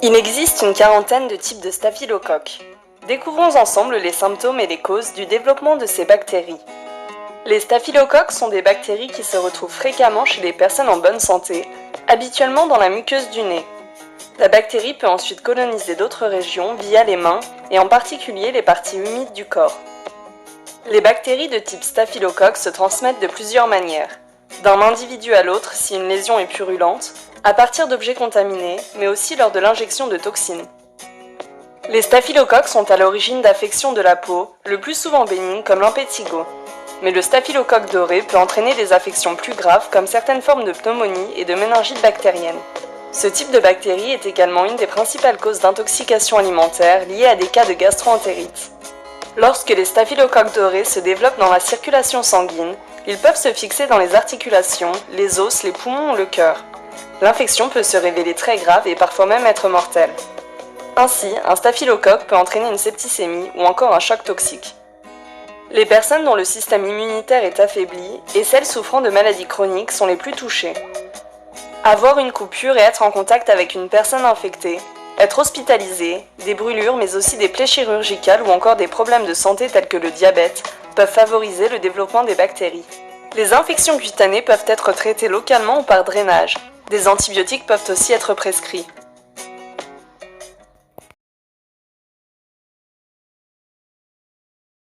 Il existe une quarantaine de types de staphylocoques. Découvrons ensemble les symptômes et les causes du développement de ces bactéries. Les staphylocoques sont des bactéries qui se retrouvent fréquemment chez les personnes en bonne santé, habituellement dans la muqueuse du nez. La bactérie peut ensuite coloniser d'autres régions via les mains et en particulier les parties humides du corps. Les bactéries de type staphylocoque se transmettent de plusieurs manières. D'un individu à l'autre si une lésion est purulente, à partir d'objets contaminés, mais aussi lors de l'injection de toxines. Les staphylocoques sont à l'origine d'affections de la peau, le plus souvent bénignes comme l'impétigo. Mais le staphylocoque doré peut entraîner des affections plus graves comme certaines formes de pneumonie et de méningite bactérienne. Ce type de bactérie est également une des principales causes d'intoxication alimentaire liées à des cas de gastro-entérite. Lorsque les staphylocoques dorés se développent dans la circulation sanguine, ils peuvent se fixer dans les articulations, les os, les poumons ou le cœur. L'infection peut se révéler très grave et parfois même être mortelle. Ainsi, un staphylocoque peut entraîner une septicémie ou encore un choc toxique. Les personnes dont le système immunitaire est affaibli et celles souffrant de maladies chroniques sont les plus touchées. Avoir une coupure et être en contact avec une personne infectée, être hospitalisé, des brûlures mais aussi des plaies chirurgicales ou encore des problèmes de santé tels que le diabète peuvent favoriser le développement des bactéries. Les infections cutanées peuvent être traitées localement ou par drainage. Des antibiotiques peuvent aussi être prescrits.